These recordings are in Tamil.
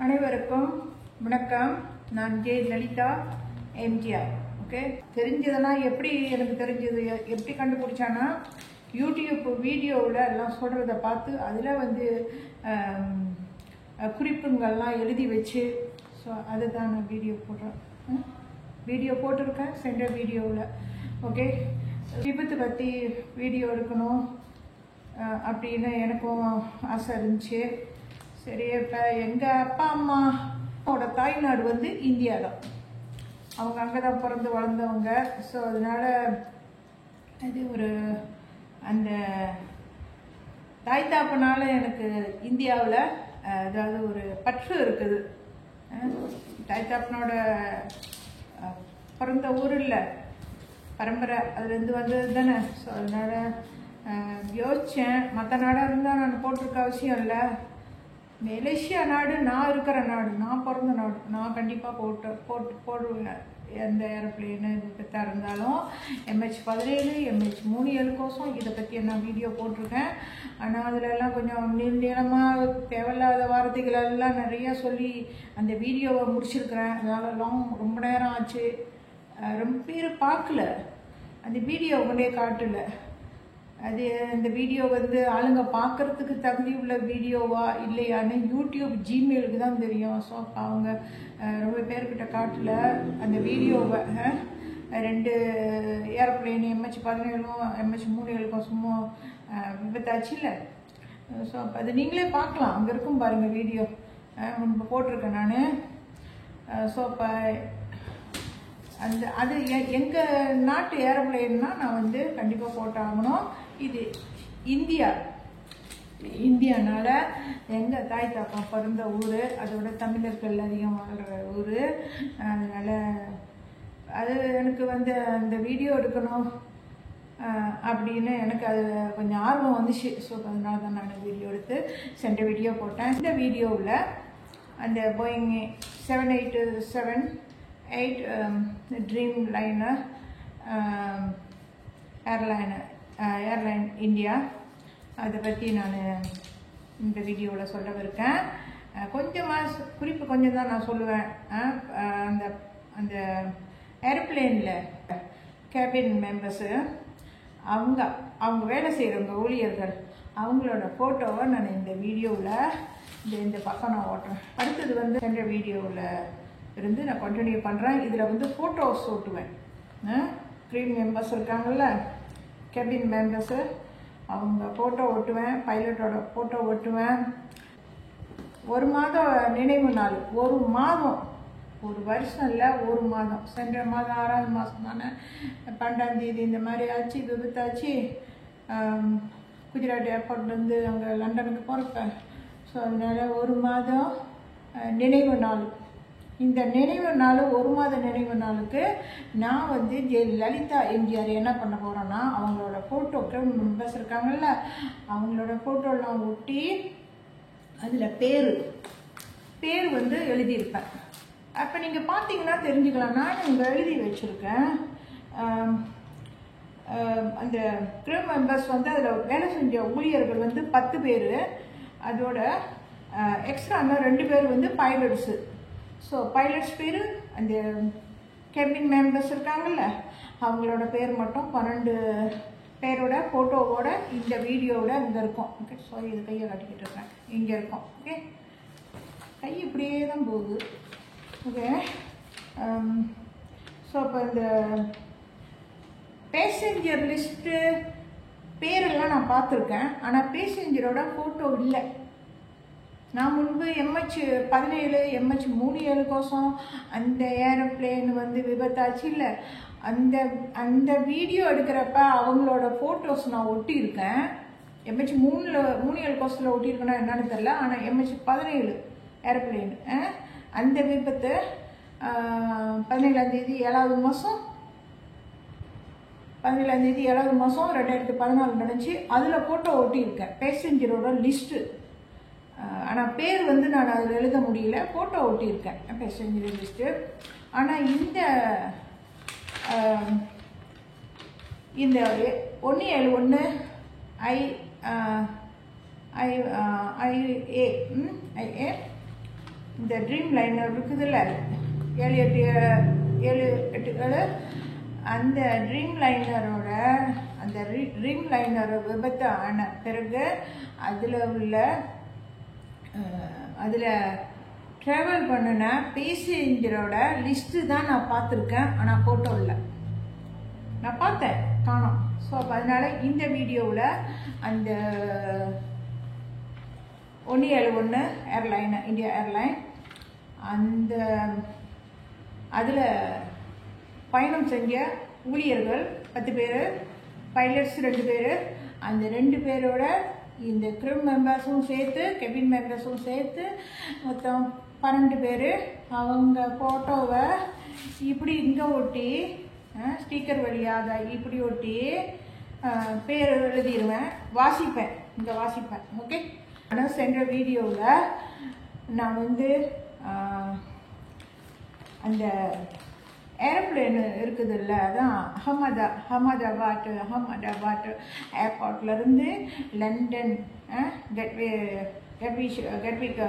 அனைவருக்கும் வணக்கம். நான் ஜே லலிதா எம்ஜிஆர். ஓகே, தெரிஞ்சதெல்லாம் எப்படி எனக்கு தெரிஞ்சது, எப்படி கண்டுபிடிச்சானா யூடியூப் வீடியோவில் எல்லாம் சொல்கிறத பார்த்து அதில் குறிப்புங்கள்லாம் எழுதி வச்சு ஸோ அதுதான் நான் வீடியோ போட்டிருக்கேன் சென்ற வீடியோவில். ஓகே, விபத்து பற்றி வீடியோ எடுக்கணும் அப்படின்னு எனக்கும் ஆசை இருந்துச்சு. சரி, இப்போ எங்கள் அப்பா அம்மாவோட தாய்நாடு இந்தியா தான். அவங்க அங்கே தான் பிறந்து வளர்ந்தவங்க. ஸோ அதனால் அது ஒரு அந்த தாய் தாப்பனால எனக்கு இந்தியாவில் அதாவது ஒரு பற்று இருக்குது. தாய் தாப்பனோட பிறந்த ஊர் இல்லை, பரம்பரை அதுலேருந்து வந்தது தானே. ஸோ அதனால் யோசித்தேன், மற்ற நாடாக இருந்தால் நான் போட்டிருக்க அவசியம் இல்லை. மலேசியா நாடு நான் இருக்கிற நாடு, நான் பிறந்த நாடு, நான் கண்டிப்பாக போடுவேன். எந்த ஏரோப்ளேனு விபத்தாக இருந்தாலும் MH17 MH37 கோசம் இதை பற்றி நான் வீடியோ போட்டிருக்கேன். ஆனால் அதிலெல்லாம் கொஞ்சம் நீளமாக தேவையில்லாத வார்த்தைகளெல்லாம் நிறையா சொல்லி அந்த வீடியோவை முடிச்சிருக்கிறேன். அதனால் ரொம்ப நேரம் ஆச்சு. ரொம்ப பேர் பார்க்கல, அந்த வீடியோ கொண்டே காட்டல. அது இந்த வீடியோ ஆளுங்க பார்க்குறதுக்கு தகுதி உள்ள வீடியோவா இல்லையான்னு யூடியூப் ஜிமெயிலுக்கு தான் தெரியும். ஸோ அவங்க ரொம்ப பேர்கிட்ட காட்டல அந்த வீடியோவை. 2 ஏரோப்ளேன் MH17 MH37 சும்மா விபத்தாச்சு இல்லை. ஸோ அப்போ அது நீங்களே பார்க்கலாம், அங்கே இருக்கும் பாருங்கள் வீடியோ, முன்பு போட்டிருக்கேன் நான். ஸோ அப்போ அது எங்கள் நாட்டு ஏரோப்ளேன்னா நான் கண்டிப்பாக போட்டாகணும். இது இந்தியானால எங்கள் தாய் தாப்பம் பிறந்த ஊர், அதோட தமிழர்கள் அதிகம் வாழ்கிற ஊர். அதனால் அது எனக்கு அந்த வீடியோ எடுக்கணும் அப்படின்னு எனக்கு அது கொஞ்சம் ஆர்வம் வந்துச்சு. ஸோ அதனால தான் நான் வீடியோ எடுத்து சென்ற வீடியோ போட்டேன். இந்த வீடியோவில் அந்த Boeing 787-8 dream liner airline India, அதை பற்றி நான் இந்த வீடியோவில் சொல்லவிருக்கேன். கொஞ்சமாக குறிப்பு கொஞ்சம் தான் நான் சொல்லுவேன். அந்த ஏரோப்ளேனில் கேபின் மெம்பர்ஸு அவங்க வேலை செய்கிறவங்க ஊழியர்கள் அவங்களோட ஃபோட்டோவை நான் இந்த வீடியோவில் இந்த பக்கம் நான் ஓட்டுறேன். அடுத்தது சென்ற வீடியோவில் இருந்து நான் கண்டினியூ பண்ணுறேன். இதில் ஃபோட்டோஸ் ஓட்டுவேன். க்ரீம் மெம்பர்ஸ் இருக்காங்கள்ல, கேபின் மெம்பர்ஸு, அவங்க ஃபோட்டோ ஓட்டுவேன், பைலட்டோட ஃபோட்டோ ஓட்டுவேன். 1 மாதம் நினைவு நாள், 1 மாதம், ஒரு வருஷம் இல்லை, 1 மாதம். சென்ற மாதம் 6வது மாதம் தானே, 12ஆம் தேதி இந்த மாதிரி ஆச்சு, விபத்தாச்சு. குஜராத் ஏர்போர்ட்லேருந்து அங்கே லண்டனுக்கு போகிறப்ப. ஸோ அதனால் 1 மாதம் நினைவு நாள். இந்த நினைவு நாள், 1 மாத நினைவு நாளுக்கு நான் ஜே லலிதா எம்ஜிஆர் என்ன பண்ண போகிறேன்னா, அவங்களோட ஃபோட்டோக்கு மெம்பர்ஸ் இருக்காங்கல்ல, அவங்களோட ஃபோட்டோலாம் ஒட்டி அதில் பேர் எழுதியிருப்பேன். அப்போ நீங்கள் பார்த்தீங்கன்னா தெரிஞ்சுக்கலாம், நான் இங்கே எழுதி வச்சுருக்கேன். அந்த க்ரூ மெம்பர்ஸ் அதில் வேலை செஞ்ச ஊழியர்கள் 10 பேர், அதோட எக்ஸ்ட்ரா 2 பேர் பைலட்ஸு. ஸோ பைலட்ஸ் பேர், அந்த கேபின் மெம்பர்ஸ் இருக்காங்கல்ல அவங்களோட பேர் மட்டும் 12 பேரோட ஃபோட்டோவோட இந்த வீடியோவில் இங்கே இருக்கும். ஓகே, ஸோ இது கையை காட்டிக்கிட்டு இருக்கேன், இங்கே இருக்கும். ஓகே, கை இப்படியே தான் போகுது. ஓகே, ஸோ இப்போ இந்த பேசஞ்சர் லிஸ்ட்டு பேரெல்லாம் நான் பார்த்துருக்கேன், ஆனால் பேசஞ்சரோட ஃபோட்டோ இல்லை. நான் முன்பு MH17 MH37 கோசம் அந்த ஏரோப்ளேன் விபத்தாச்சு இல்லை, அந்த வீடியோ எடுக்கிறப்ப அவங்களோட ஃபோட்டோஸ் நான் ஒட்டியிருக்கேன். MH37 கோசத்தில் ஒட்டியிருக்கேன்னா என்னன்னு தெரில. ஆனால் MH17 ஏரோப்ளேன் அந்த விபத்து 17ஆம் தேதி 7வது மாதம் 2014 நடந்துச்சு. அதில் ஃபோட்டோ ஒட்டியிருக்கேன், பேசஞ்சரோட லிஸ்ட்டு. ஆனால் பேர் நான் அதில் எழுத முடியல, ஃபோட்டோ ஒட்டியிருக்கேன் பேசஞ்சர் லிஸ்ட்டு. ஆனால் இந்த 171 IA இந்த ட்ரீம் லைனர் இருக்குதுல்ல 7 அந்த ட்ரீம் லைனரோட விபத்து ஆன பிறகு அதில் ட்ராவல் பண்ணின பேசஞ்சரோட லிஸ்ட்டு தான் நான் பார்த்துருக்கேன். ஆனால் ஃபோட்டோ இல்லை, நான் பார்த்தேன் காணோம். ஸோ அப்போ அதனால் இந்த வீடியோவில் அந்த 171 ஏர்லைன், இந்தியா ஏர்லைன், அதில் பயணம் செஞ்ச ஊழியர்கள் 10 பேர், பைலட்ஸ் 2 பேர், அந்த 2 பேரோட இந்த க்ரூ மெம்பர்ஸும் சேர்த்து, கெபின் மெம்பர்ஸும் சேர்த்து மொத்தம் 12 பேர். அவங்க ஃபோட்டோவை இப்படி இங்கே ஒட்டி, ஸ்டிக்கர் வழியாக இப்படி ஒட்டி பேர் எழுதிடுவேன், வாசிப்பேன், இங்கே வாசிப்பேன். ஓகே. ஆனால் சென்ற வீடியோவில் நான் வந்து அந்த ஏரோப்ளேன் இருக்குதுல்ல, அதான் அகமதாபாத் ஏர்போர்ட்லேருந்து லண்டன் கெட்விக்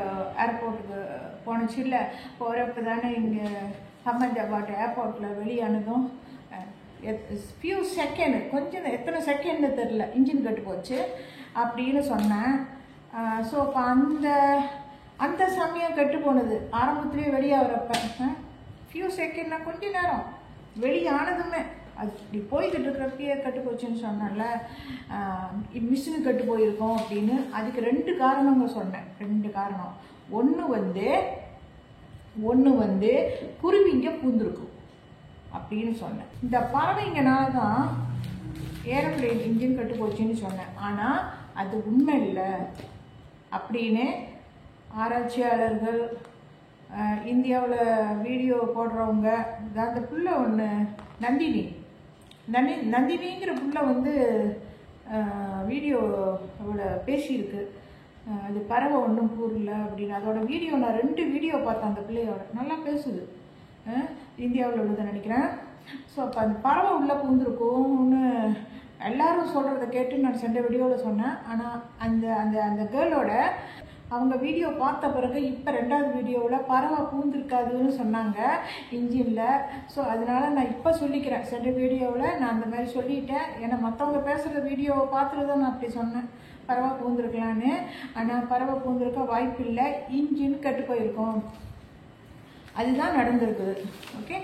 ஏர்போர்ட்டுக்கு போணுச்சு இல்லை. போகிறப்ப தானே இங்கே அகமதாபாத் ஏர்போர்ட்டில் வெளியானதும் ஃபியூ செகண்ட், கொஞ்சம் எத்தனை செகண்ட்னு தெரில, இன்ஜின் கட்டு போச்சு அப்படின்னு சொன்னேன். ஸோ அப்போ அந்த சமயம் கெட்டு போனது ஆரம்பத்துலேயே வெளியாகிறப்ப ஃபியூ செகண்ட்னா கொஞ்ச நேரம், வெளியானதுமே அது இப்படி போய்கிட்டு இருக்கிறப்பயே கட்டு போச்சுன்னு சொன்னால மிஷினு கட்டு போயிருக்கோம் அப்படின்னு. அதுக்கு 2 காரணங்க சொன்னேன். 2 காரணம். ஒன்று வந்து குருவிங்க பூந்துருக்கும் அப்படின்னு சொன்னேன். இந்த பறவைங்கனால தான் ஏரோப்ளேன் இன்ஜின் கட்டு போச்சுன்னு சொன்னேன். ஆனால் அது உண்மை இல்லை அப்படின்னு ஆராய்ச்சியாளர்கள், இந்தியாவில் வீடியோ போடுறவங்க, அந்த புள்ள ஒன்று நந்தினிங்கிற புள்ள வந்து வீடியோவில் பேசியிருக்கு. அது பறவை ஒன்றும் கூறல அப்படின்னு. அதோட வீடியோ நான் 2 வீடியோ பார்த்தேன். அந்த பிள்ளையோட நல்லா பேசுது, இந்தியாவில் உள்ளதை நினைக்கிறேன். ஸோ அப்போ அந்த பறவை உள்ளே பூந்துருக்கும்னு எல்லாரும் சொல்கிறத கேட்டு நான் சென்ற வீடியோவில் சொன்னேன். ஆனால் அந்த கேர்ளோட அவங்க வீடியோ பார்த்த பிறகு இப்போ 2வது வீடியோவில் பறவை பூந்துருக்காதுன்னு சொன்னாங்க இன்ஜினில். ஸோ அதனால் நான் இப்போ சொல்லிக்கிறேன். சென்ற வீடியோவில் நான் அந்த மாதிரி சொல்லிட்டேன். ஏன்னா மற்றவங்க பேசுகிற வீடியோவை பார்த்துட்டு தான் நான் அப்படி சொன்னேன், பறவை பூந்துருக்கலான்னு. ஆனால் பறவை பூந்துருக்க வாய்ப்பு இல்லை, இன்ஜின் கெட்டு போயிருக்கோம், அதுதான் நடந்திருக்குது. ஓகே.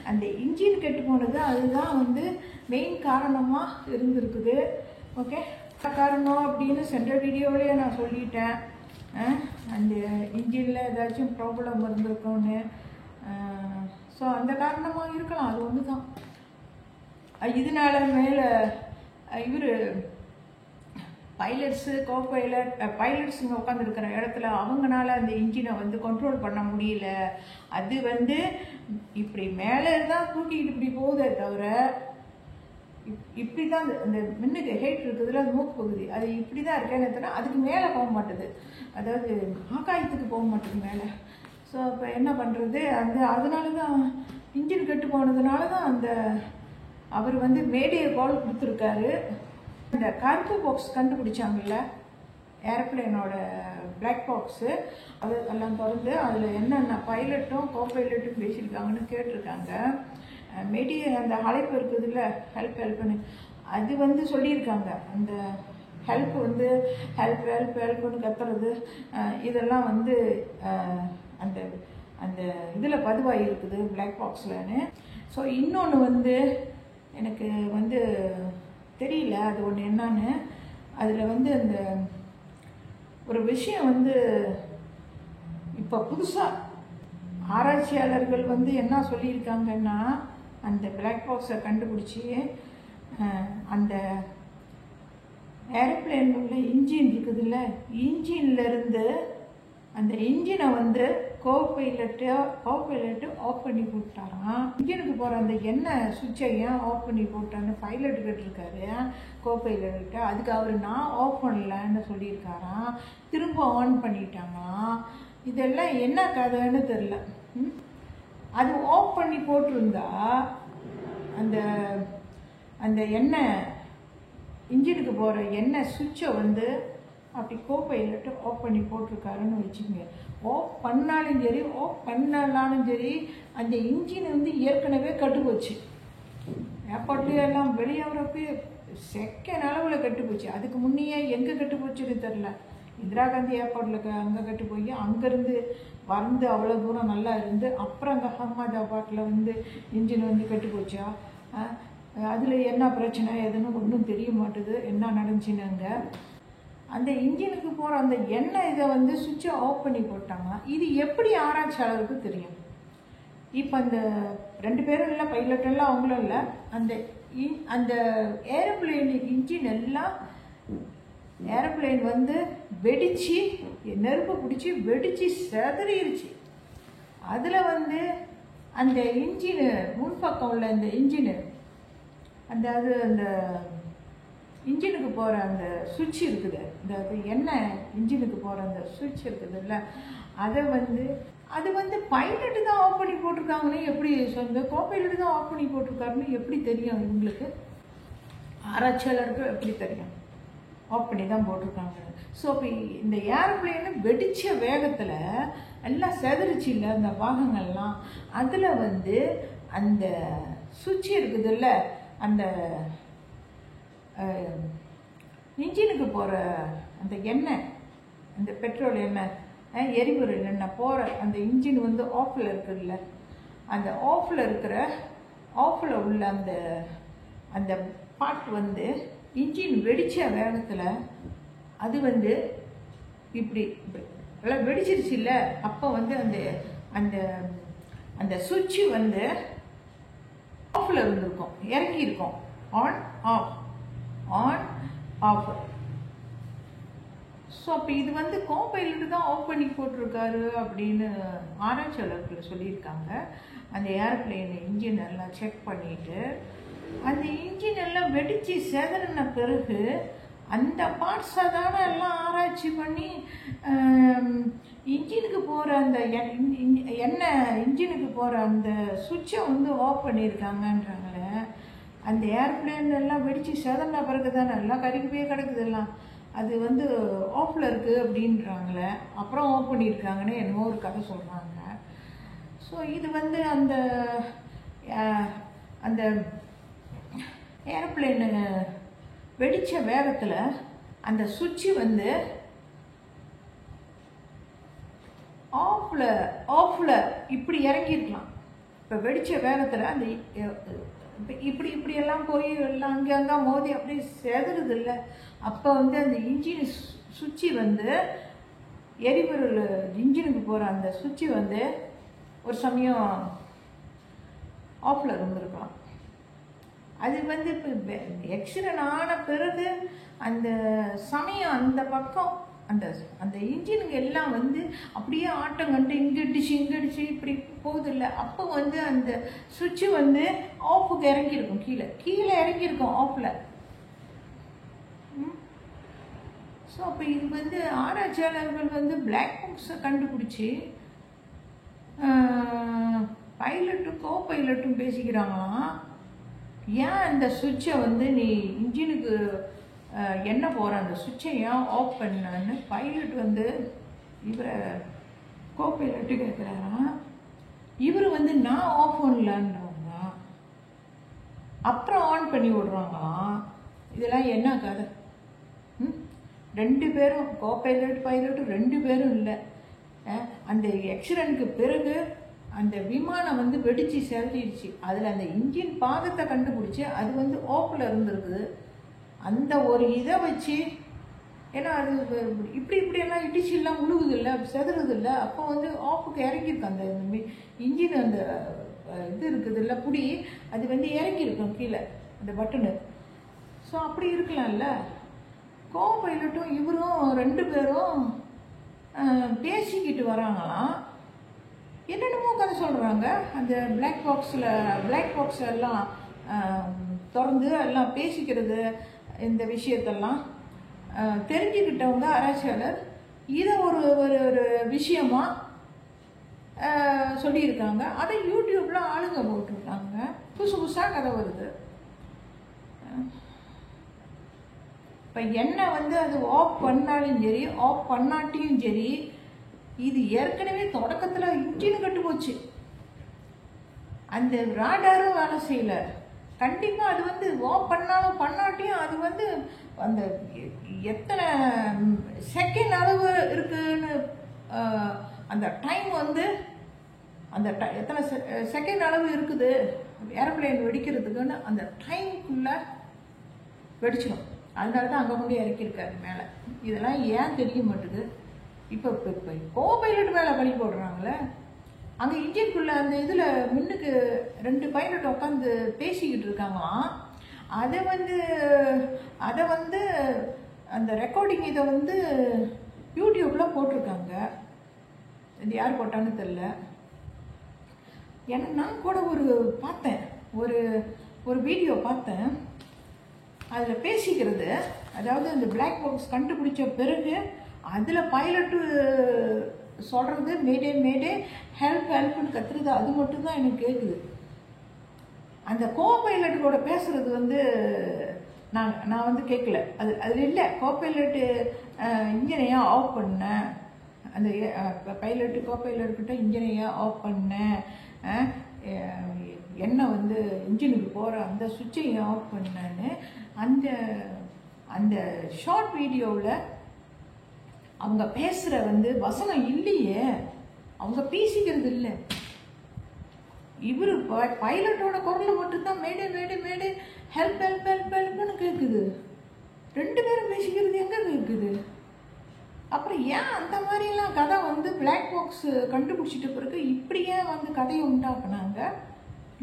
அந்த இன்ஜின் கெட்டு போனது அதுதான் வந்து மெயின் காரணமாக இருந்திருக்குது. ஓகே. காரணம் அப்படின்னு சென்ற வீடியோவிலேயே நான் சொல்லிட்டேன். அந்த இன்ஜினில் ஏதாச்சும் ப்ராப்ளம் இருந்திருக்கோன்னு. ஸோ அந்த காரணமாக இருக்கலாம், அது ஒன்று தான். இதனால மேலே இவர் பைலட்ஸு, பைலட்ஸுங்க உட்காந்துருக்கிற இடத்துல அவங்களால அந்த இன்ஜினை வந்து கண்ட்ரோல் பண்ண முடியல. அது வந்து இப்படி மேலே தான் தூக்கிக்கிட்டு இப்படி போகுதே தவிர, இப்படி தான் அந்த மின்னுக்கு ஹெட் இருக்குதுல, அது மூக்கு பகுதி, அது இப்படி தான் இருக்கேன்னு தவிர அதுக்கு மேலே போக மாட்டுது, அதாவது ஆகாயத்துக்கு போக மாட்டுது மேலே. ஸோ அப்போ என்ன பண்ணுறது, அதனால தான் இன்ஜின் கெட்டு போனதுனால தான் அவர் வந்து மேடியை கால் கொடுத்துருக்காரு. இந்த கருப்பு பாக்ஸ் கண்டுபிடிச்சாங்கல்ல, ஏரோப்ளேனோட பிளாக் பாக்ஸு, அது எல்லாம் திறந்து அதில் என்னென்ன பைலட்டும் கோபைலட்டும் பேசியிருக்காங்கன்னு கேட்டிருக்காங்க. மேடி அந்த அழைப்பு இருக்குதுல்ல, ஹெல்ப்னு, அது வந்து சொல்லியிருக்காங்க. அந்த ஹெல்ப் வந்து ஹெல்ப்னு கத்துறது, இதெல்லாம் வந்து அந்த அந்த இதில் பதிவாகி இருக்குது பிளாக் பாக்ஸ்லன்னு. ஸோ இன்னொன்று வந்து எனக்கு வந்து தெரியல, அது ஒன்று என்னன்னு. அதில் வந்து அந்த ஒரு விஷயம் வந்து இப்போ புதுசாக ஆராய்ச்சியாளர்கள் வந்து என்ன சொல்லியிருக்காங்கன்னா, அந்த பிளாக் பாக்ஸை கண்டுபிடிச்சி அந்த ஏரோப்ளேன் உள்ள இன்ஜின் இருக்குதுல்ல, இன்ஜின்லேருந்து அந்த இன்ஜினை வந்து கோபைலட்டு ஆஃப் பண்ணி போட்டாராம். இன்ஜினுக்கு போகிற அந்த எண்ணெய் சுவிட்சை ஏன் ஆஃப் பண்ணி போட்டான்னு பைலட்டு கேட்டிருக்காரு கோபைலட்டு. அதுக்கு அவர் நான் ஆஃப் பண்ணலன்னு சொல்லியிருக்காராம். திரும்ப ஆன் பண்ணிட்டாங்களாம். இதெல்லாம் என்ன கதைன்னு தெரில. அது ஆஃப் பண்ணி போட்டிருந்தா அந்த அந்த எண்ணெய் இன்ஜினுக்கு போகிற எண்ணெய் சுவிட்சை வந்து அப்படி கோப்பையிலட்டு ஆஃப் பண்ணி போட்டிருக்காருன்னு வச்சுக்கோங்க. ஆஃப் பண்ணாலும் சரி ஆஃப் பண்ணலாலும் சரி அந்த இன்ஜின் வந்து ஏற்கனவே கட்டுப்போச்சு. ஏர்போர்ட்லேயே எல்லாம் வெளியாகிறப்ப செகண்ட் அளவில் கட்டுப்போச்சு. அதுக்கு முன்னையே எங்கே கட்டுப்போச்சுன்னு தெரில. இந்திரா காந்தி ஏர்போர்ட்டில் அங்கே கட்டு போய் அங்கேருந்து வந்து அவ்வளோ தூரம் நல்லா இருந்து அப்புறம் அங்கே அகமதாபாத்தில் வந்து இன்ஜின் வந்து கட்டுப்போச்சா, அதில் என்ன பிரச்சனை எதுன்னு ஒன்றும் தெரிய மாட்டுது என்ன நடந்துச்சுன்னு. அங்கே அந்த இன்ஜினுக்கு போகிற அந்த எண்ணெய் இதை வந்து சுவிட்சை ஆஃப் பண்ணி போட்டாங்க. இது எப்படி ஆராய்ச்சியாளருக்கு தெரியும்? இப்போ அந்த 2 பேரும் இல்லை, பைலட்டெல்லாம் அவங்களும் இல்லை, அந்த ஏரோப்ளேன் இன்ஜின் எல்லாம் ஏரோப்ளேன் வந்து வெடித்து நெருப்பு பிடிச்சி வெடித்து செதறிடுச்சு. அதில் வந்து அந்த இன்ஜினு முன்பக்கம் உள்ள அந்த இன்ஜினு அந்த இன்ஜினுக்கு போகிற அந்த சுவிட்ச் இருக்குது, இந்த எண்ணெய் இன்ஜினுக்கு போகிற அந்த சுவிட்ச் இருக்குதுல்ல, அது வந்து பைலட்டு தான் ஆஃப் பண்ணி போட்டிருக்காங்கன்னு எப்படி சொந்த கோப்பைலட்டு தான் ஆஃப் பண்ணி போட்டிருக்காருன்னு எப்படி தெரியும் இவங்களுக்கு? ஆராய்ச்சியாளருக்கு எப்படி தெரியும்? ஆஃப் பண்ணி தான் போட்டிருக்காங்க. ஸோ இப்போ இந்த ஏரோப்ளேனு வெடித்த வேகத்தில் எல்லாம் செதறிச்சு இல்லை அந்த பாகங்கள்லாம், அதில் வந்து அந்த சுவிட்ச் இருக்குதுல்ல, அந்த இன்ஜினுக்கு போகிற அந்த எண்ணெய், அந்த பெட்ரோல் எண்ணெய், எரிபொருள் எண்ணெய் போகிற அந்த இன்ஜின் வந்து ஆஃபில் இருக்குதுல்ல, அந்த ஆஃபில் உள்ள அந்த பார்ட் வந்து இன்ஜின் வெடித்த வேகத்தில் அது வந்து இப்படி எல்லாம் வெடிச்சிருச்சு இல்லை. அப்போ வந்து அந்த சுவிட்சு வந்து ஆஃபில் இருந்திருக்கும், இறங்கியிருக்கும். On off. ஸோ அப்போ இது வந்து கோப்பையிலிட்டு தான் ஆஃப் பண்ணி போட்டிருக்காரு அப்படின்னு ஆராய்ச்சியாளர்கள் சொல்லியிருக்காங்க. அந்த ஏரோப்ளேன் இன்ஜின் எல்லாம் செக் பண்ணிவிட்டு அந்த இன்ஜின் எல்லாம் வெடித்து செதறின பிறகு அந்த பார்ட்ஸை தானே எல்லாம் ஆராய்ச்சி பண்ணி இன்ஜினுக்கு போகிற அந்த எண்ணெய் இன்ஜினுக்கு போகிற அந்த சுவிட்சை வந்து ஆஃப் பண்ணியிருக்காங்கன்றாங்களே. அந்த ஏர்பிளேன் எல்லாம் வெடித்து செதறின பிறகு தானே எல்லாம் கருகி போய் கிடக்குது, எல்லாம் அது வந்து ஆஃபில் இருக்குது அப்படின்றாங்களே, அப்புறம் ஆஃப் பண்ணியிருக்காங்கன்னு என்னமோ ஒரு கதை சொல்கிறாங்க. ஸோ இது வந்து அந்த ஏரோப்ளேனு வெடித்த வேகத்தில் அந்த சுவிட்சு வந்து ஆஃபில் இப்படி இறங்கியிருக்கலாம். இப்போ வெடித்த வேகத்தில் அந்த இப்படியெல்லாம் போய் எல்லாம் அங்கே மோதி அப்படியே செதறுது இல்லை. அப்போ வந்து அந்த இன்ஜின் சுவிட்சு வந்து எரிபொருள் இன்ஜினுக்கு போகிற அந்த சுவிட்சு வந்து ஒரு சமயம் ஆஃபில் இருந்திருக்கலாம். அது வந்து இப்போ ஆக்சிடென்ட் ஆன பிறகு அந்த சமயம் அந்த பக்கம் அந்த இன்ஜினுங்க எல்லாம் வந்து அப்படியே ஆட்டம் கண்டு இங்கே அடிச்சு இப்படி போகுது இல்லை. அப்போ வந்து அந்த சுவிட்சு வந்து ஆஃபுக்கு இறங்கியிருக்கும், கீழே இறங்கியிருக்கும் ஆஃபில். ஸோ அப்போ இது வந்து ஆராய்ச்சியாளர்கள் வந்து பிளாக் பாக்ஸை கண்டுபிடிச்சி பைலட்டும் பைலட்டும் பேசிக்கிறாங்களாம். ஏன் அந்த சுவிட்சை வந்து நீ இன்ஜினுக்கு என்ன போகிற அந்த சுவிட்சை ஏன் ஆஃப் பண்ணான்னு பைலட் வந்து இவரை பைலட்டு கேட்குறாராம். இவர் வந்து நான் ஆஃப் பண்ணலான்றவங்க அப்புறம் ஆன் பண்ணி விடுறாங்களாம். இதெல்லாம் என்ன கதை? 2 பேரும் பைலட்டு 2 பேரும் இல்லை. அந்த ஆக்சிடென்ட்க்கு பிறகு அந்த விமானம் வந்து வெடித்து செதறிடுச்சு. அதில் அந்த இன்ஜின் பாகத்தை கண்டுபிடிச்சி அது வந்து ஆஃபில் இருந்திருக்குது. அந்த ஒரு இதை வச்சு, ஏன்னா அது இப்படியெல்லாம் இடிச்செல்லாம் உழுகுது இல்லை, செதறுது இல்லை. அப்போ வந்து ஆஃபுக்கு இறங்கியிருக்கு அந்த இன்ஜின் அந்த இது இருக்குது இல்லை புடி, அது வந்து இறங்கியிருக்கும் கீழே அந்த பட்டனு. ஸோ அப்படி இருக்கலாம்ல. பைலட்டும் இவரும் 2 பேரும் பேசிக்கிட்டு வராங்களாம். என்னென்னமோ கதை சொல்கிறாங்க. அந்த பிளாக் பாக்ஸ் எல்லாம் திறந்து எல்லாம் பேசிக்கிறது, இந்த விஷயத்தெல்லாம் தெரிஞ்சுக்கிட்டவங்க ஆராய்ச்சியாளர் இதை ஒரு விஷயமா சொல்லியிருக்காங்க. அதை யூடியூப்பில் ஆளுங்க போட்டிருக்காங்க. புதுசாக கதை வருது. இப்போ எண்ணெய் வந்து அது ஆஃப் பண்ணாலும் சரி ஆஃப் பண்ணாட்டியும் சரி, இது ஏற்கனவே தொடக்கத்தில் இன்ஜின் கட்டு போச்சு, அந்த ராடாரும் வேலை செய்யல. கண்டிப்பாக அது வந்து ஆஃப் பண்ணாலும் பண்ணாட்டியும் அது வந்து அந்த எத்தனை செகண்ட் அளவு இருக்குன்னு அந்த டைம் வந்து அந்த எத்தனை செகண்ட் அளவு இருக்குது ஏரோப்ளேன் வெடிக்கிறதுக்குன்னு அந்த டைமுக்குள்ளே வெடிச்சிடும். அதனால தான் அங்கே கொண்டு இறக்கியிருக்காரு மேலே. இதெல்லாம் ஏன் தெரிய மாட்டுது? இப்போ கோ பைலட் மேலே பழி போடுறாங்களே, அங்கே இன்ஜின்குள்ளே அந்த இதில் முன்னுக்கு 2 பைலட் உட்காந்து பேசிக்கிட்டு இருக்காங்களாம். அதை வந்து அந்த ரெக்கார்டிங் இதை வந்து யூடியூப்பில் போட்டிருக்காங்க. இது யார் போட்டான்னு தெரில. ஏன்னா நான் கூட பார்த்தேன், ஒரு வீடியோ பார்த்தேன். அதில் பேசிக்கிறது, அதாவது அந்த பிளாக் பாக்ஸ் கண்டுபிடிச்ச பிறகு அதில் பைலட்டு சொல்கிறது மேடே மேடே ஹெல்ப் ஹெல்ப்னு கத்துறது, அது மட்டும்தான் எனக்கு கேட்குது. அந்த கோ பைலட்டோட பேசுகிறது வந்து நான் வந்து கேட்கல. அது இல்லை. கோ பைலட்டு இன்ஜினையா ஆஃப் பண்ணேன், அந்த பைலட்டு கோ பைலட்கிட்ட இன்ஜினையா ஆஃப் பண்ணேன், எண்ணெய் வந்து இன்ஜினுக்கு போகிற அந்த சுவிட்சையும் ஆஃப் பண்ணேன்னு அந்த ஷார்ட் வீடியோவில் அவங்க பேசுகிற வந்து வசனம் இல்லையே, அவங்க பேசிக்கிறது இல்லை. இவர் பைலட்டோட குரலை மட்டும்தான் மேடே மேடே மேடே ஹெல்ப் ஹெல்ப் ஹெல்ப் ஹெல்ப்னு கேட்குது. 2 பேரும் பேசிக்கிறது எங்கே கேட்குது? அப்புறம் ஏன் அந்த மாதிரிலாம் கதை வந்து பிளாக் பாக்ஸ் கண்டுபிடிச்சிட்ட பிறகு இப்படியே வந்து கதையை உண்டாக்குனாங்க?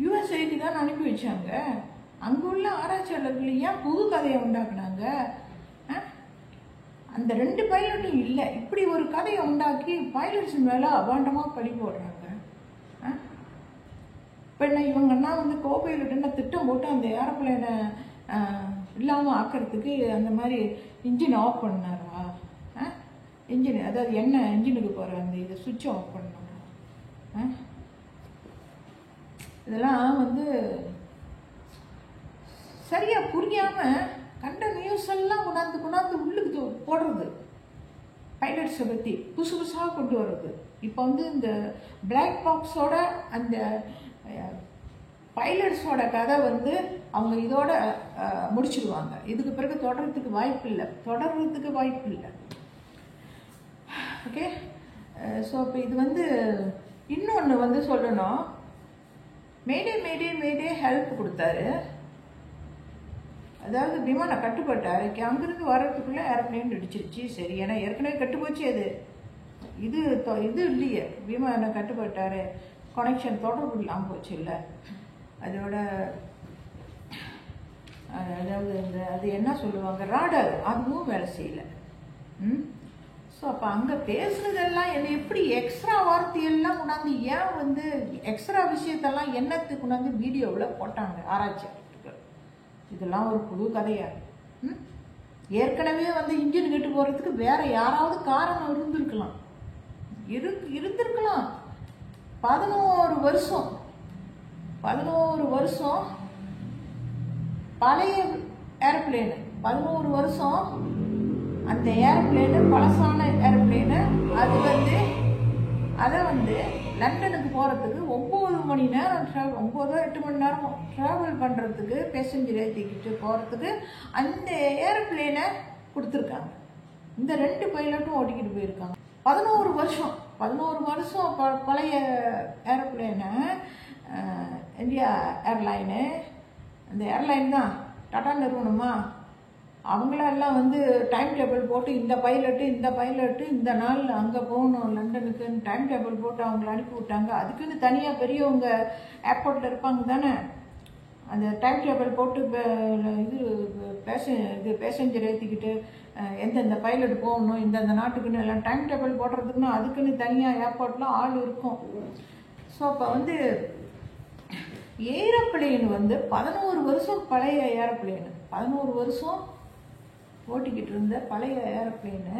யூஎஸ்ஏக்கு தான் அனுப்பி வச்சாங்க. அங்கே உள்ள ஆராய்ச்சியாளர்கள் ஏன் புது கதையை உண்டாக்குனாங்க? அந்த 2 பைலட்டும் இல்லை, இப்படி ஒரு கதையை உண்டாக்கி பைலட்ஸ் மேலே அபாண்டமாக பழி போடுறாங்க. இப்போ என்ன இவங்கன்னா வந்து கோ பைலட்டுன்னு திட்டம் போட்டு அந்த ஏரோப்ளேனை இல்லாமல் ஆக்கிறதுக்கு அந்த மாதிரி இன்ஜின் ஆஃப் பண்ணாரா? இன்ஜின், அதாவது எண்ணெய் இன்ஜினுக்கு போகிற அந்த இதை சுவிட்சை ஆஃப் பண்ணாரா? இதெல்லாம் வந்து சரியாக புரியாமல் கண்ட நியூஸ் எல்லாம் கொண்டாந்து உள்ளுக்கு போடுறது, பைலட்ஸை பற்றி புதுசாக கொண்டு வர்றது. இப்போ வந்து இந்த பிளாக் பாக்ஸோட அந்த பைலட்ஸோட கதை வந்து அவங்க இதோட முடிச்சிடுவாங்க. இதுக்கு பிறகு தொடர்றதுக்கு வாய்ப்பு இல்லை. ஓகே. ஸோ இப்போ இது வந்து இன்னொன்று வந்து சொல்லணும், மேடே மேடே மேடே ஹெல்ப் கொடுத்தாரு. அதாவது விமானம் கட்டுப்பட்டாரு, அங்கிருந்து வர்றதுக்குள்ளே ஏரோப்ளேன் இடிச்சிருச்சு. சரி, ஏன்னா ஏற்கனவே கட்டுப்போச்சு. இது இல்லையே, விமானம் கட்டுப்பட்டாரு, கனெக்ஷன் தொடர்பு இல்லாமல் போச்சு இல்லை. அதோட அதாவது அது என்ன சொல்லுவாங்க, ராடர், அதுவும் வேலை செய்யலை. ஸோ அப்போ அங்கே பேசுனதெல்லாம் என்ன எப்படி எக்ஸ்ட்ரா வார்த்தையெல்லாம் கொண்டாந்து ஏன் வந்து எக்ஸ்ட்ரா விஷயத்தெல்லாம் என்னத்துக்கு கொண்டாந்து வீடியோவில் போட்டாங்க ஆராய்ச்சியாளர்கள்? இதெல்லாம் ஒரு புது கதையா? ஏற்கனவே வந்து இன்ஜின் கெட்டு போகிறதுக்கு வேற யாராவது காரணம் இருந்திருக்கலாம். 11 வருஷம் பழைய ஏரோப்ளேனு, 11 வருஷம் அந்த ஏரோப்ளேனு பழசான ஏரோப்ளேனு. அதை வந்து லண்டனுக்கு போகிறதுக்கு 9 மணி நேரம் 9-8 மணி நேரம் ட்ராவல் பண்ணுறதுக்கு, பேசஞ்சர் ஏற்றிக்கிட்டு போகிறதுக்கு அந்த ஏரோப்ளேனை கொடுத்துருக்காங்க. இந்த 2 பைலட்டும் ஓட்டிக்கிட்டு போயிருக்காங்க. 11 வருஷம் பழைய ஏரோப்ளேனை இந்தியா ஏர்லைனு, அந்த ஏர்லைன் தான் டாடா நிறுவனமா, அவங்களெல்லாம் வந்து டைம் டேபிள் போட்டு இந்த பைலட்டு இந்த நாள் அங்கே போகணும் லண்டனுக்குன்னு டைம் டேபிள் போட்டு அவங்கள அனுப்பி விட்டாங்க. அதுக்குன்னு தனியாக பெரியவங்க ஏர்போர்ட்டில் இருப்பாங்க தானே, அந்த டைம் டேபிள் போட்டு பேசஞ்சர் ஏற்றிக்கிட்டு எந்தெந்த பைலட் போகணும் இந்தந்த நாட்டுக்குன்னு எல்லாம் டைம் டேபிள் போடுறதுக்குன்னு அதுக்குன்னு தனியாக ஏர்போர்ட்டில் ஆள் இருக்கும். ஸோ அப்போ வந்து ஏரோப்ளேன் வந்து 11 வருஷம் பழைய ஏரோப்ளேனு, 11 வருஷம் ஓட்டிக்கிட்டு இருந்த பழைய ஏரோப்ளேனு,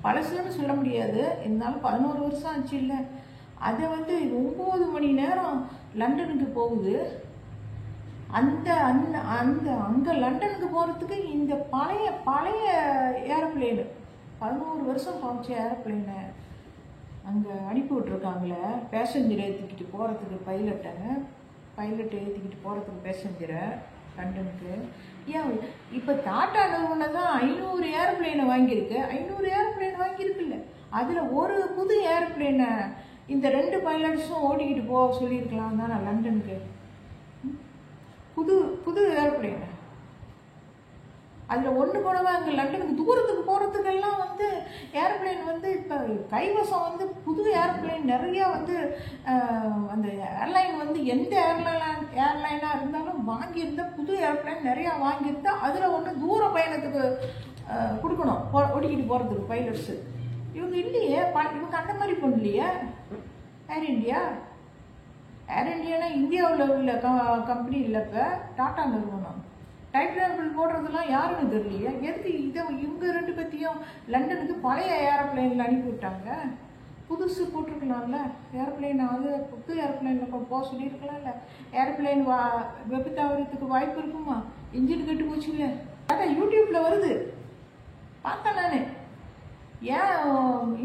பழசுன்னு சொல்ல முடியாது, இருந்தாலும் 11 வருஷம் ஆச்சு இல்லை. அதை வந்து 9 மணி நேரம் லண்டனுக்கு போகுது. அந்த அந்த அந்த அங்கே லண்டனுக்கு போகிறதுக்கு இந்த பழைய பழைய ஏரோப்ளேனு 11 வருஷம் போச்ச ஏரோப்ளேனை அங்கே அனுப்பி விட்ருக்காங்களே பேசஞ்சரை ஏற்றிக்கிட்டு போகிறதுக்கு பைலட்டை ஏற்றிக்கிட்டு போகிறதுக்கு பேசஞ்சரை லண்டனுக்கு. ஏன் இப்போ டாட்டா நிறுவனம் தான் 500 ஏரோப்ளேனை வாங்கியிருக்கு. 500 ஏரோப்ளேன் வாங்கியிருக்குல்ல, அதில் ஒரு புது ஏரோப்ளேனை இந்த 2 பைலட்ஸும் ஓடிக்கிட்டு போக சொல்லியிருக்கலாம் தானே லண்டனுக்கு. புது புது ஏரோப்ளேனு அதில் ஒன்று கூடவே அங்கே லண்டனுக்கு தூரத்துக்கு போகிறதுக்கெல்லாம் வந்து ஏரோப்ளேன் வந்து இப்போ கைவசம் வந்து புது ஏரோப்ளேன் நிறையா வந்து அந்த ஏர்லைன் வந்து எந்த ஏர்லைனாக இருந்தாலும் வாங்கியிருந்தா புது ஏரோப்ளேன் நிறையா வாங்கியிருந்தா அதில் ஒன்று தூர பயணத்துக்கு கொடுக்கணும் ஓடிக்கிட்டு போகிறதுக்கு பைலட்ஸு. இவங்க இல்லையே, இவங்க அந்த மாதிரி பண்ணலையே. ஏர் இண்டியானா இந்தியாவில் உள்ள கம்பெனி இல்லை, இப்போ டாட்டா நிறுவனம். டைப் லேபிள் போடுறதுலாம் யாருன்னு தெரியலையே. எதுக்கு இவங்க 2 பேத்தையும் லண்டனுக்கு பழைய ஏரோப்ளைனில் அனுப்பிவிட்டாங்க? புதுசு போட்டிருக்கலாம்ல ஏரோப்ளைன். அது புது ஏரோப்ளைனில் போக சொல்லியிருக்கலாம்ல. ஏரோப்ளைன் விபத்தாகிறதுக்கு வாய்ப்பு இருக்குமா? இன்ஜின் கட்டு போச்சு இல்லை, அதான் யூடியூப்பில் வருது பார்த்தேன் நான். ஏன்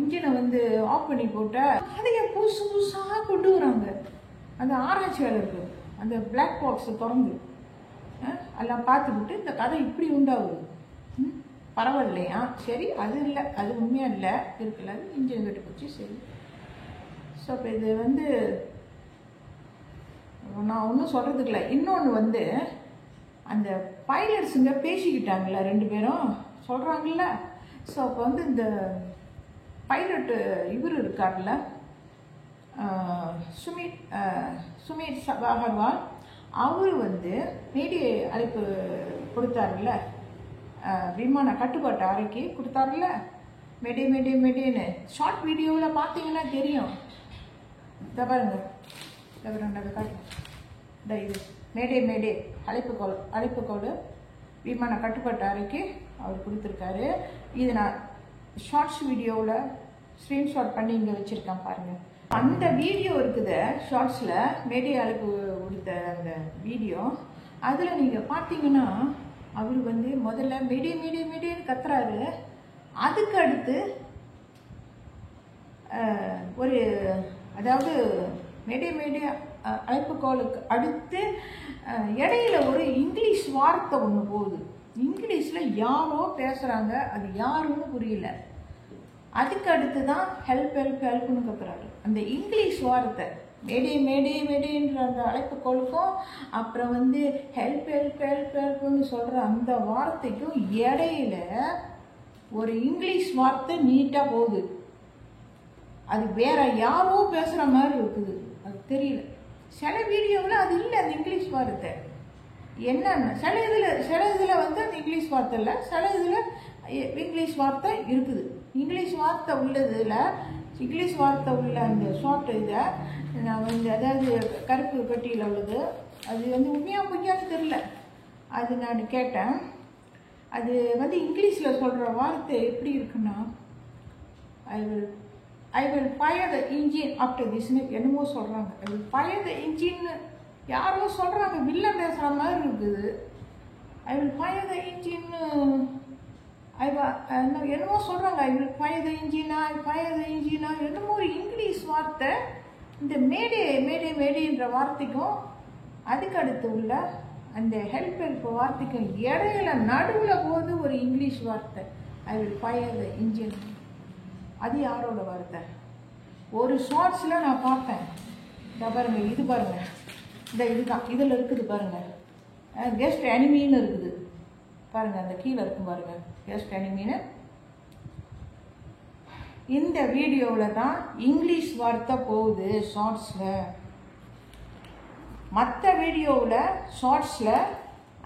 இன்ஜினை வந்து ஆஃப் பண்ணி போட்ட அதையே புதுசு புதுசாக கொண்டு வராங்க. அந்த ஆராய்ச்சியாளருக்கு அந்த பிளாக் பாக்ஸை திறந்து எல்லாம் பார்த்துக்கிட்டு இந்த கதை இப்படி உண்டாகுது. பரவாயில்லையா? சரி, அது இல்லை, அது உண்மையாக இல்லை, இருக்குல்ல, இன்ஜின் கட்டு போச்சு, சரி. ஸோ இப்போ இது வந்து நான் ஒன்றும் சொல்கிறதுக்கு இல்லை. இன்னொன்று வந்து அந்த பைலட்ஸுங்க பேசிக்கிட்டாங்கள 2 பேரும் சொல்கிறாங்கல்ல. ஸோ அப்போ வந்து இந்த பைலட்டு இவர் இருக்கார்ல சுமித் அகர்வால், அவர் வந்து மீடிய அழைப்பு கொடுத்தாருல்ல, விமான கட்டுப்பாட்டு அறைக்கு கொடுத்தாருல்ல, மெடேன்னு ஷார்ட் வீடியோவில் பார்த்தீங்கன்னா தெரியும். இதை பாருங்க, இது மேடே அழைப்புக்கோடு விமான கட்டுப்பாட்டு அறைக்கு அவர் கொடுத்துருக்காரு. இது நான் ஷார்ட்ஸ் வீடியோவில் ஸ்க்ரீன்ஷாட் பண்ணி இங்கே வச்சுருக்கேன் பாருங்கள். அந்த வீடியோ இருக்குது ஷார்ட்ஸில், மேடே அழைப்பு கொடுத்த அந்த வீடியோ. அதில் நீங்கள் பார்த்தீங்கன்னா அவர் வந்து முதல்ல மேடேன்னு கத்துறாரு. அதுக்கு அடுத்து ஒரு அதாவது மேடே அழைப்புக்கோளுக்கு அடுத்து இடையில ஒரு இங்கிலீஷ் வார்த்தை ஒன்று போகுது. இங்கிலீஷில் யாரோ பேசுகிறாங்க, அது யாருன்னு புரியல. அதுக்கு அடுத்து தான் ஹெல்ப்னு கத்துறாரு. அந்த இங்கிலீஷ் வார்த்தை மேடேன்ற அந்த அழைப்புக்கோளுக்கும் அப்புறம் வந்து ஹெல்ப்னு சொல்கிற அந்த வார்த்தைக்கும் இடையில ஒரு இங்கிலீஷ் வார்த்தை நீட்டாக போகுது. அது வேற யாரோ பேசுகிற மாதிரி இருக்குது, அது தெரியல. சில வீடியோவில் அது இல்லை, அந்த இங்கிலீஷ் வார்த்தை என்னன்னா சில இதில் வந்து அந்த இங்கிலீஷ் வார்த்தை இல்லை, சில இதில் இங்கிலீஷ் வார்த்தை இருக்குது. இங்கிலீஷ் வார்த்தை உள்ளதில் இங்கிலீஷ் வார்த்தை உள்ள அந்த ஷார்ட் இதை நான் வந்து அதாவது கருப்பு பெட்டியில் உள்ளது, அது வந்து உண்மையாக பொய்யான்னு தெரில. அது நான் கேட்டேன். அது வந்து இங்கிலீஷில் சொல்கிற வார்த்தை எப்படி இருக்குன்னா, I will fire the engine after திஸ்னு என்னமோ சொல்கிறாங்க. ஐ வில் ஃபயர் த இன்ஜின்னு யாரோ சொல்கிறாங்க, வில்லன் பேசுகிற மாதிரி இருக்குது. ஐ வில் ஃபயர் த இன்ஜின்னு என்னமோ சொல்கிறாங்க. ஐ வில் ஃபயர் த இன்ஜினா என்னமோ ஒரு இங்கிலீஷ் வார்த்தை. இந்த மேடேன்ற வார்த்தைக்கும் அதுக்கு அடுத்து உள்ள அந்த ஹெல்ப் வார்த்தைக்கும் இடையில நடுவில் போது ஒரு இங்கிலீஷ் வார்த்தை, ஐ வில் ஃபயர் த இன்ஜின். அது யாரோட வார்த்தை? ஒரு ஷார்ட்ஸில் நான் பார்த்தேன். இதை பாருங்க, இது பாருங்க, இதுதான் இதில் இருக்குது பாருங்க, கெஸ்ட் எனிமின்னு இருக்குது பாருங்க, அந்த கீழே இருக்கும் பாருங்க, கெஸ்ட் எனிமின்னு. இந்த வீடியோவில் தான் இங்கிலீஷ் வார்த்தை போகுது ஷார்ட்ஸில். மற்ற வீடியோவில் ஷார்ட்ஸில்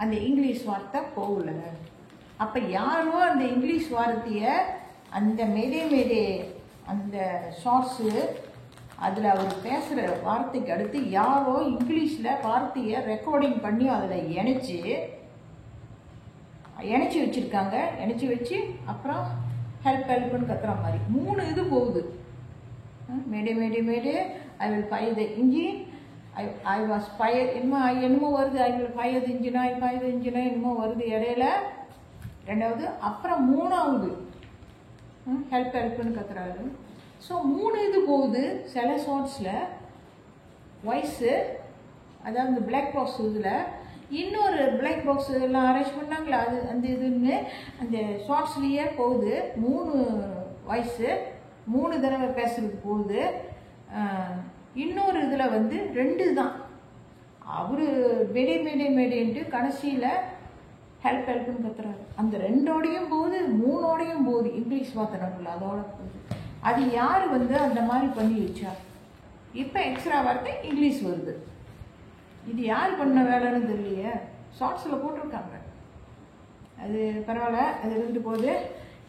அந்த இங்கிலீஷ் வார்த்தை போகல. அப்போ யாரோ அந்த இங்கிலீஷ் வார்த்தையை அந்த மேடே அந்த ஷார்ட்ஸு அதில் அவர் பேசுகிற வார்த்தைக்கு அடுத்து யாரோ இங்கிலீஷில் வார்த்தையை ரெக்கார்டிங் பண்ணி அதில் இணைச்சி வச்சுருக்காங்க. இணைச்சி வச்சு அப்புறம் ஹெல்ப்னு கத்துற மாதிரி 3 இது போகுது. Mayday I will fire the engine, I was fire என்னமோ வருது அவங்களுக்கு ஃபயர் இன்ஜினா என்னமோ வருது இடையில. ரெண்டாவது அப்புறம் மூணாவது ஹெல்ப்னு கத்துறாரு. ஸோ 3 இது போகுது. சில ஷார்ட்ஸில் வாய்ஸு, அதாவது இந்த பிளாக் பாக்ஸ் இதில் இன்னொரு பிளாக் பாக்ஸ் எல்லாம் அரேஞ்ச் பண்ணாங்களா, அது அந்த இதுன்னு அந்த ஷார்ட்ஸ்லேயே போகுது. 3 வாய்ஸு 3 தடவை பேசுறது போகுது. இன்னொரு இதில் வந்து 2 தான். அவர் மேடேன்ட்டு கடைசியில் ஹெல்ப்னு கத்துறாரு. அந்த 2ஓடையும் போகுது, 3ஓடையும் போகுது. இங்கிலீஷ் வார்த்தைல அதோட போகுது. அது யார் வந்து அந்த மாதிரி பண்ணி வச்சா? இப்போ எக்ஸ்ட்ரா வார்த்தை இங்கிலீஷ் வருது. இது யார் பண்ண வேலைன்னு தெரியலையே. ஷார்ட்ஸில் போட்டிருக்காங்க. அது பரவாயில்ல, அது இருந்துட்டு போகுது.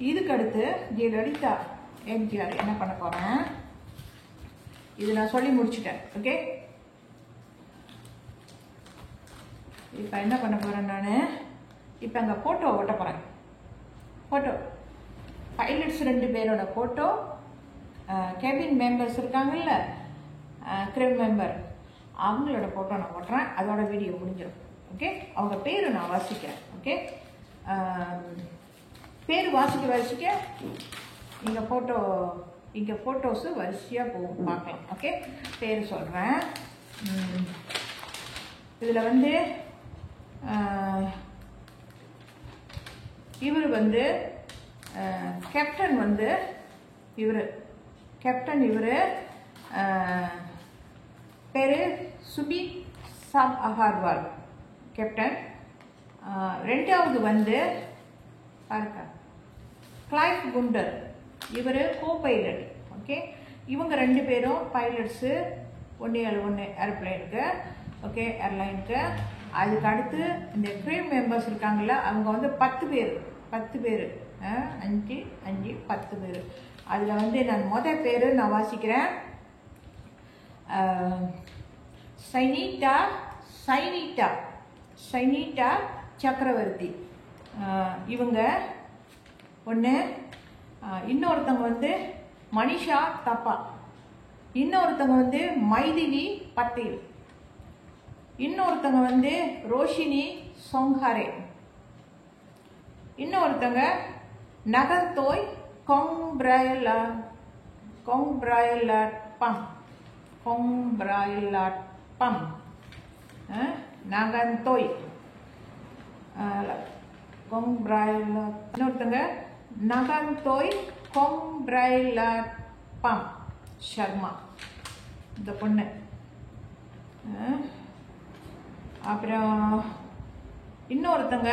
இதுக்கு அடுத்து ஜெயலலிதா எம்ஜிஆர் என்ன பண்ண போகிறேன், இது நான் சொல்லி முடிச்சுட்டேன். ஓகே, இப்போ என்ன பண்ண போகிறேன் நான், இப்போ அங்கே ஃபோட்டோ ஓட்ட போகிறேன். ஃபோட்டோ பைலட்ஸ் 2 பேரோட ஃபோட்டோ, கேபின் மெம்பர்ஸ் இருக்காங்கல்ல, க்ரூ மெம்பர், அவங்களோட ஃபோட்டோ நான் ஓட்டுறேன். அதோட வீடியோ முடிஞ்சிடும். ஓகே, அவங்க பேர் நான் வாசிக்கிறேன். ஓகே, பேர் வாசிக்க இங்கே ஃபோட்டோஸு வரிசையாக போகும், பார்க்கலாம். ஓகே, பேர் சொல்கிறேன். இதில் வந்து இவர் வந்து கேப்டன் வந்து இவர் பேர் சுமித் சாப் அகர்வால் கேப்டன். 2வது வந்து பாருங்க கிளைவ் குண்டர், இவர் கோ பைலட். ஓகே, இவங்க 2 பேரும் பைலட்ஸு 171 ஏர்பிளைனுக்கு. ஓகே, ஏர்லைனுக்கு. அதுக்கு அடுத்து இந்த க்ரூ மெம்பர்ஸ் இருக்காங்கல்ல, அவங்க வந்து 10 பேர் 5 10 பேர். அதில் வந்து நான் முதல் பேர் நான் வாசிக்கிறேன். சைனிட்டா சக்கரவர்த்தி இவங்க ஒன்று. இன்னொருத்தவங்க வந்து மனிஷா தப்பா, இன்னொருத்தவங்க வந்து மைதிலி பட்டேல், இன்னொருத்தவங்க வந்து ரோஷினி சோங்ஹாரே, இன்னொருத்தவங்க நகந்தோய் கொங்பிராயலாட்பம் நகந்தோய் இன்னொருத்தங்க நகந்தோய் கொங்பிராயலாட்பம் சர்மா, இந்த பொண்ணு. அப்புறம் இன்னொருத்தங்க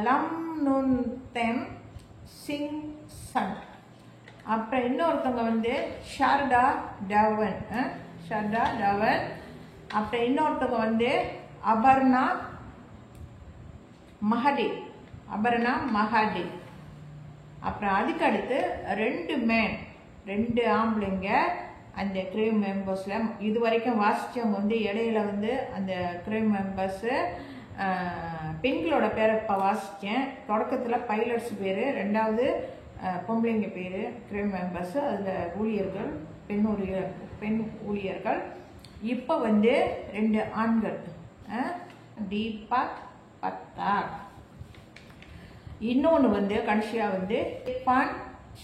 லம் நுன் தெம் சிங் சன். அப்புறம் இன்னொருத்தவங்க வந்து ஷாரதா டவன். அப்புறம் இன்னொருத்தவங்க வந்து அபர்ணா மஹாடி. அப்புறம் அதுக்கு அடுத்து 2 ஆம்பளைங்க அந்த க்ரூ மெம்பர்ஸில். இது வரைக்கும் வாசித்தவங்க வந்து இடையில வந்து அந்த க்ரூ மெம்பர்ஸு பெண்களோட பேரை இப்போ வாசித்தேன். தொடக்கத்தில் பைலட்ஸ் பேர், 2வது பொம்பளைங்க பேர் க்ரூ மெம்பர்ஸு, அதில் ஊழியர்கள் பெண் ஊழியர்கள். இப்போ வந்து 2 ஆண்கள், தீபக் பத்தாக். இன்னொன்று வந்து கடைசியாக வந்து இர்ஃபான்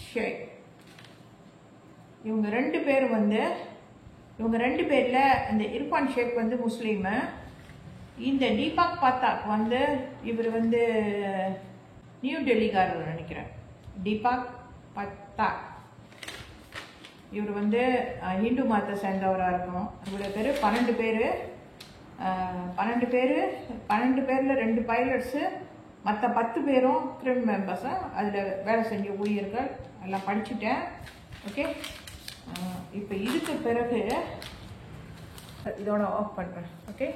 ஷேக். இவங்க 2 பேர் வந்து இவங்க 2 பேரில் அந்த இர்ஃபான் ஷேக் வந்து முஸ்லீமு. இந்த தீபக் பத்தாக் வந்து இவர் வந்து நியூ டெல்லிக்காரர் நினைக்கிறேன். தீபக் பத்தாக் இவர் வந்து ஹிந்து மதத்தை சேர்ந்தவராக இருக்கணும். இவருடைய பேர் 12 பேர். 12 பேரில் 2 பைலட்ஸு, மற்ற 10 பேரும் க்ரூ மெம்பர்ஸு, அதில் வேலை செஞ்ச ஊழியர்கள். எல்லாம் படிச்சுட்டேன். ஓகே, இப்போ இதுக்கு பிறகு இதோட ஆஃப் பண்ணுறேன். ஓகே.